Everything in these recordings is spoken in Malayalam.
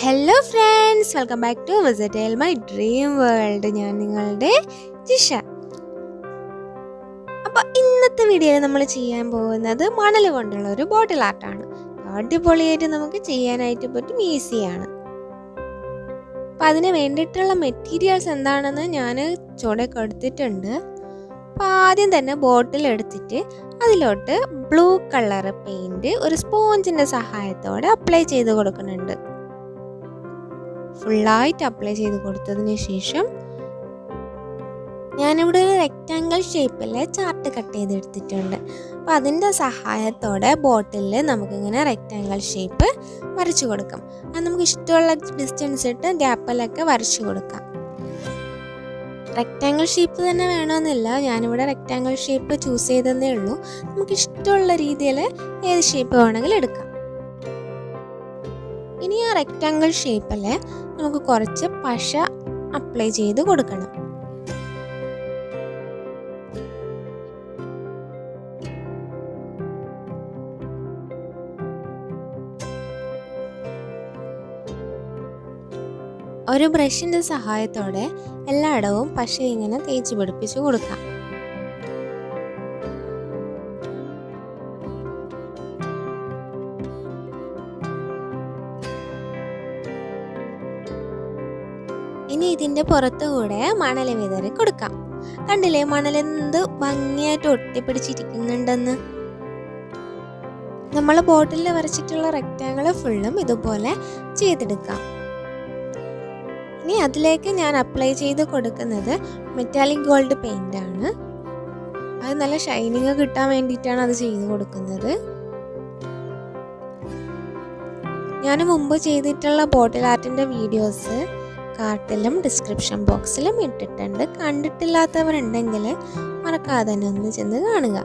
Hello friends, welcome back to visit my dream world. ഞാൻ നിങ്ങളുടെ ജിഷ. അപ്പോൾ ഇന്നത്തെ വീഡിയോയിൽ നമ്മൾ ചെയ്യാൻ പോകുന്നത് മണൽ കൊണ്ടുള്ള ഒരു ബോട്ടിൽ ആർട്ടാണ്. അടിപൊളിയായിട്ട് നമുക്ക് ചെയ്യാനായിട്ട് പറ്റും, ഈസിയാണ്. അപ്പോൾ അതിന് വേണ്ടിയിട്ടുള്ള മെറ്റീരിയൽസ് എന്താണെന്ന് ഞാൻ ചുവടെ എടുത്തിട്ടുണ്ട്. അപ്പോൾ ആദ്യം തന്നെ ബോട്ടിൽ എടുത്തിട്ട് അതിലോട്ട് ബ്ലൂ കളർ പെയിൻറ് ഒരു സ്പോഞ്ചിൻ്റെ സഹായത്തോടെ അപ്ലൈ ചെയ്ത് കൊടുക്കുന്നുണ്ട്. ഫുള്ളായിട്ട് അപ്ലൈ ചെയ്ത് കൊടുത്തതിന് ശേഷം ഞാനിവിടെ ഒരു റെക്റ്റാങ്കിൾ ഷേപ്പിലെ ചാർട്ട് കട്ട് ചെയ്തെടുത്തിട്ടുണ്ട്. അപ്പോൾ അതിൻ്റെ സഹായത്തോടെ ബോട്ടിലിൽ നമുക്കിങ്ങനെ റെക്റ്റാങ്കിൾ ഷേപ്പ് വരച്ചു കൊടുക്കാം. അത് നമുക്ക് ഇഷ്ടമുള്ള ഡിസ്റ്റൻസ് ഇട്ട് ഗ്യാപ്പിലൊക്കെ വരച്ചു കൊടുക്കാം. റെക്റ്റാങ്കിൾ ഷേപ്പ് തന്നെ വേണമെന്നില്ല, ഞാനിവിടെ റെക്റ്റാങ്കിൾ ഷേപ്പ് ചൂസ് ചെയ്തതേ ഉള്ളൂ. നമുക്ക് ഇഷ്ടമുള്ള രീതിയിൽ ഏത് ഷേപ്പ് വേണമെങ്കിലും എടുക്കാം. ഇനി ആ റെക്റ്റാങ്കിൾ ഷേപ്പിൽ നമുക്ക് കുറച്ച് പശ അപ്ലൈ ചെയ്ത് കൊടുക്കണം. ഒരു ബ്രഷിൻ്റെ സഹായത്തോടെ എല്ലായിടവും പശ ഇങ്ങനെ തേച്ച് പിടിപ്പിച്ച് കൊടുക്കാം. ഇനി ഇതിൻ്റെ പുറത്തുകൂടെ മണൽ വിതറി കൊടുക്കാം. കണ്ടില്ലേ, മണൽ എന്ത് ഭംഗിയായിട്ട് ഒട്ടിപ്പിടിച്ചിരിക്കുന്നുണ്ടെന്ന്. നമ്മൾ ബോട്ടിലിൽ വരച്ചിട്ടുള്ള റെക്റ്റാങ്കിൾ ഫുള്ളും ഇതുപോലെ ചെയ്തെടുക്കാം. ഇനി അതിലേക്ക് ഞാൻ അപ്ലൈ ചെയ്ത് കൊടുക്കുന്നത് മെറ്റാലിക് ഗോൾഡ് പെയിൻ്റ് ആണ്. അത് നല്ല ഷൈനിങ് കിട്ടാൻ വേണ്ടിയിട്ടാണ് അത് ചെയ്ത് കൊടുക്കുന്നത്. ഞാൻ മുമ്പ് ചെയ്തിട്ടുള്ള ബോട്ടിൽ ആർട്ടിൻ്റെ വീഡിയോസ് കാർട്ടിലും ഡിസ്ക്രിപ്ഷൻ ബോക്സിലും ഇട്ടിട്ടുണ്ട്. കണ്ടിട്ടില്ലാത്തവരുണ്ടെങ്കിൽ മറക്കാതെ തന്നെ ഒന്ന് ചെന്ന് കാണുക.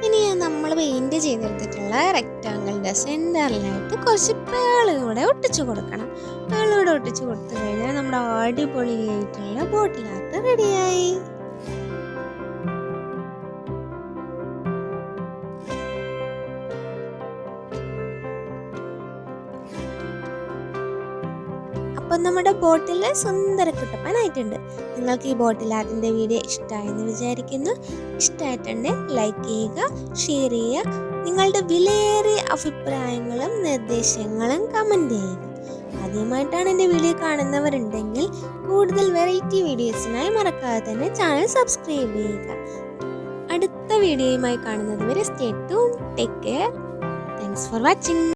ഇനി നമ്മൾ പെയിൻറ് ചെയ്തെടുത്തിട്ടുള്ള റെക്റ്റാങ്കിളിൻ്റെ സെൻറ്ററിലായിട്ട് കുറച്ച് പേളുകൂടെ ഒട്ടിച്ചു കൊടുക്കണം. പേളുകൂടെ ഒട്ടിച്ചു കൊടുത്തു കഴിഞ്ഞാൽ നമ്മുടെ അടിപൊളിയായിട്ടുള്ള ബോട്ടിൽ ആർട്ട് റെഡിയായി. അപ്പം നമ്മുടെ ബോട്ടിൽ സുന്ദര കുട്ടപ്പനായിട്ടുണ്ട്. നിങ്ങൾക്ക് ഈ ബോട്ടിൽ ആർട്ടിൻ്റെ വീഡിയോ ഇഷ്ടമായെന്ന് വിചാരിക്കുന്നു. ഇഷ്ടമായിട്ടുണ്ടെങ്കിൽ ലൈക്ക് ചെയ്യുക, ഷെയർ ചെയ്യുക. നിങ്ങളുടെ വിലയേറിയ അഭിപ്രായങ്ങളും നിർദ്ദേശങ്ങളും കമൻറ്റ് ചെയ്യുക. ആദ്യമായിട്ടാണ് എൻ്റെ വീഡിയോ കാണുന്നവരുണ്ടെങ്കിൽ കൂടുതൽ വെറൈറ്റി വീഡിയോസിനായി മറക്കാതെ തന്നെ ചാനൽ സബ്സ്ക്രൈബ് ചെയ്യുക. അടുത്ത വീഡിയോയുമായി കാണുന്നത് വരെ stay tuned, take care, thanks for watching.